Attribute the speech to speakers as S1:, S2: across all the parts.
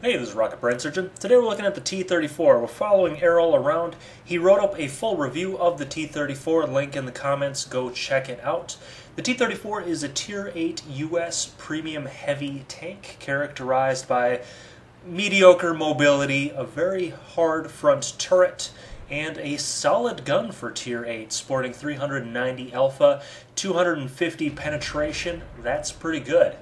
S1: Hey, this is Rocket Brain Surgeon. Today we're looking at the T34. We're following Errol around. He wrote up a full review of the T34. Link in the comments. Go check it out. The T34 is a Tier 8 US premium heavy tank characterized by mediocre mobility, a very hard front turret, and a solid gun for Tier 8, sporting 390 alpha, 250 penetration. That's pretty good.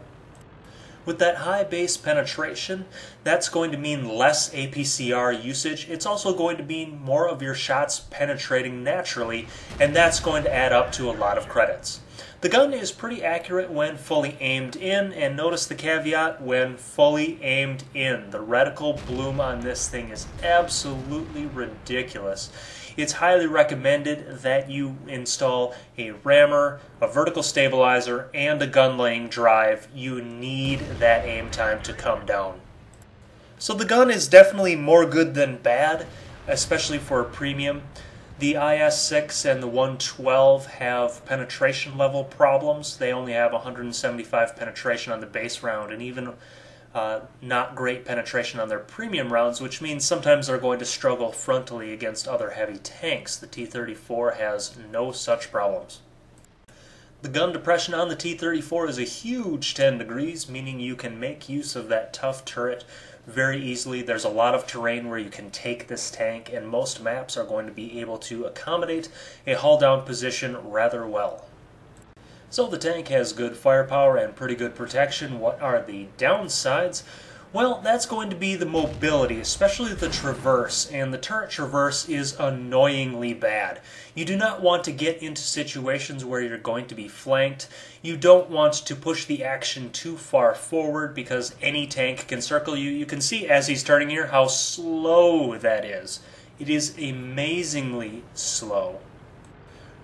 S1: With that high base penetration, that's going to mean less APCR usage. It's also going to mean more of your shots penetrating naturally, and that's going to add up to a lot of credits. The gun is pretty accurate when fully aimed in, and notice the caveat, when fully aimed in. The reticle bloom on this thing is absolutely ridiculous. It's highly recommended that you install a rammer, a vertical stabilizer, and a gun laying drive. You need that aim time to come down. So the gun is definitely more good than bad, especially for a premium. The IS-6 and the 112 have penetration level problems. They only have 175 penetration on the base round, and even not great penetration on their premium rounds, which means sometimes they're going to struggle frontally against other heavy tanks. The T-34 has no such problems. The gun depression on the T-34 is a huge 10 degrees, meaning you can make use of that tough turret very easily. There's a lot of terrain where you can take this tank, and most maps are going to be able to accommodate a hull down position rather well. So the tank has good firepower and pretty good protection. What are the downsides? Well, that's going to be the mobility, especially the traverse, and the turret traverse is annoyingly bad. You do not want to get into situations where you're going to be flanked. You don't want to push the action too far forward because any tank can circle you. You can see as he's turning here how slow that is. It is amazingly slow.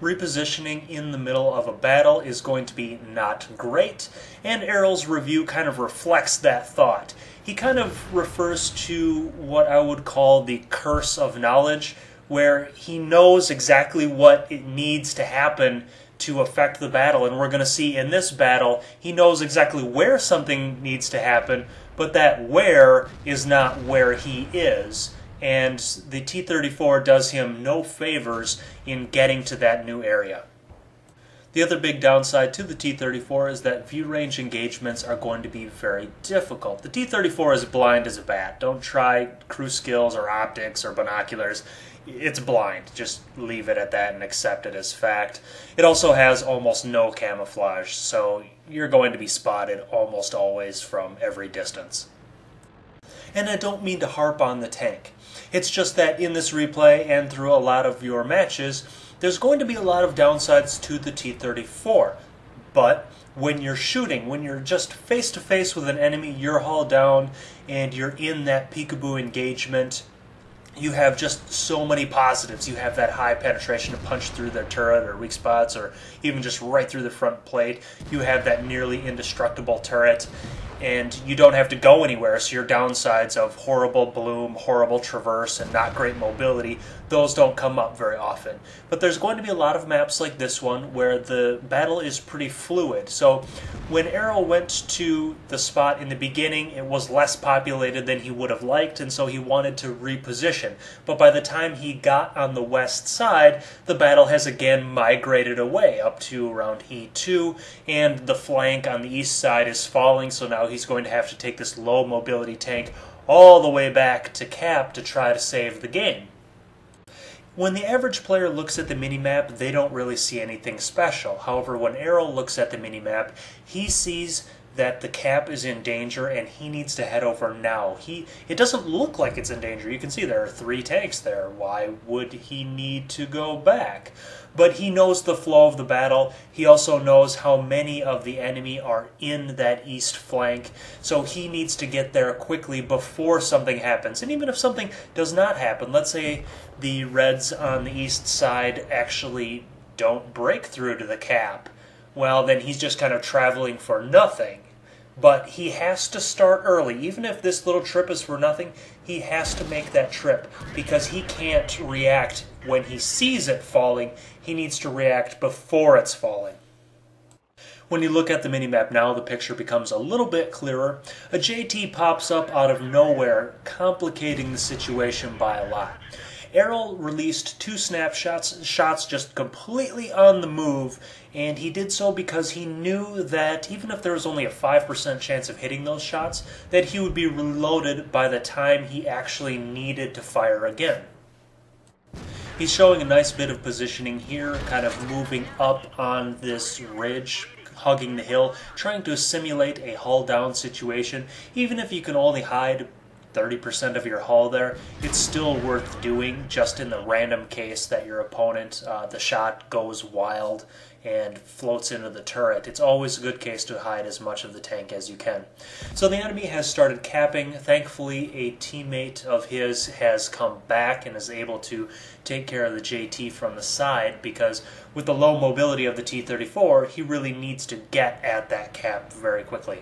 S1: Repositioning in the middle of a battle is going to be not great, and Errol's review kind of reflects that thought. He kind of refers to what I would call the curse of knowledge, where he knows exactly what it needs to happen to affect the battle, and we're going to see in this battle he knows exactly where something needs to happen, but that where is not where he is. And the T-34 does him no favors in getting to that new area. The other big downside to the T-34 is that view range engagements are going to be very difficult. The T-34 is blind as a bat. Don't try crew skills or optics or binoculars. It's blind. Just leave it at that and accept it as fact. It also has almost no camouflage, so you're going to be spotted almost always from every distance. And I don't mean to harp on the tank. It's just that in this replay and through a lot of your matches, there's going to be a lot of downsides to the T-34. But when you're shooting, when you're just face-to-face with an enemy, you're hull down, and you're in that peekaboo engagement, you have just so many positives. You have that high penetration to punch through their turret or weak spots, or even just right through the front plate. You have that nearly indestructible turret, and you don't have to go anywhere, so your downsides of horrible bloom, horrible traverse, and not great mobility, those don't come up very often. But there's going to be a lot of maps like this one where the battle is pretty fluid. So when Errol went to the spot in the beginning, it was less populated than he would have liked, and so he wanted to reposition. But by the time he got on the west side, the battle has again migrated away up to around E2, and the flank on the east side is falling, so now he's going to have to take this low mobility tank all the way back to cap to try to save the game. When the average player looks at the minimap, they don't really see anything special. However, when Errol looks at the minimap, he sees that the cap is in danger and he needs to head over now. It doesn't look like it's in danger. You can see there are 3 tanks there. Why would he need to go back? But he knows the flow of the battle. He also knows how many of the enemy are in that east flank, so he needs to get there quickly before something happens. And even if something does not happen, let's say the Reds on the east side actually don't break through to the cap, well, then he's just kind of traveling for nothing. But he has to start early. Even if this little trip is for nothing, he has to make that trip because he can't react when he sees it falling. He needs to react before it's falling. When you look at the minimap now, the picture becomes a little bit clearer. A JT pops up out of nowhere, complicating the situation by a lot. Errol released 2 snapshots, shots just completely on the move, and he did so because he knew that even if there was only a 5% chance of hitting those shots, that he would be reloaded by the time he actually needed to fire again. He's showing a nice bit of positioning here, kind of moving up on this ridge, hugging the hill, trying to simulate a hull down situation. Even if you can only hide 30% of your hull there, it's still worth doing just in the random case that your opponent, the shot goes wild and floats into the turret. It's always a good case to hide as much of the tank as you can. So the enemy has started capping. Thankfully, a teammate of his has come back and is able to take care of the JT from the side, because with the low mobility of the T34, he really needs to get at that cap very quickly.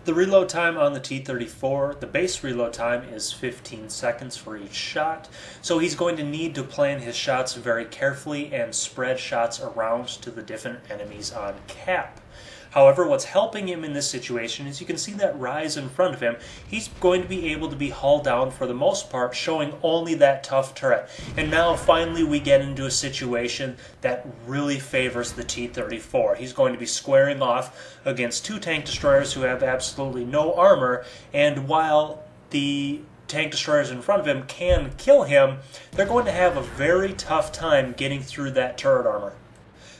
S1: The reload time on the T34, the base reload time is 15 seconds for each shot, so he's going to need to plan his shots very carefully and spread shots around to the different enemies on cap. However, what's helping him in this situation is you can see that rise in front of him. He's going to be able to be hull down for the most part, showing only that tough turret. And now finally we get into a situation that really favors the T34. He's going to be squaring off against 2 tank destroyers who have absolutely no armor, and while the tank destroyers in front of him can kill him, they're going to have a very tough time getting through that turret armor.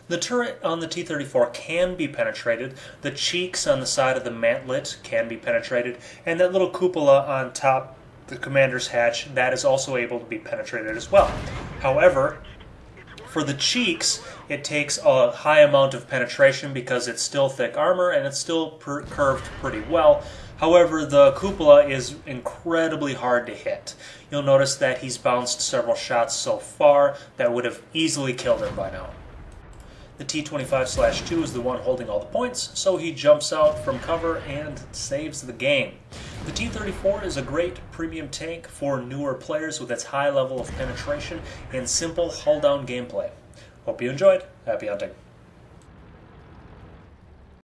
S1: The turret on the T34 can be penetrated, the cheeks on the side of the mantlet can be penetrated, and that little cupola on top, the commander's hatch, that is also able to be penetrated as well. However, for the cheeks, it takes a high amount of penetration because it's still thick armor and it's still curved pretty well. However, the cupola is incredibly hard to hit. You'll notice that he's bounced several shots so far that would have easily killed him by now. The T25/2 is the one holding all the points, so he jumps out from cover and saves the game. The T34 is a great premium tank for newer players with its high level of penetration and simple hull down gameplay. Hope you enjoyed. Happy hunting.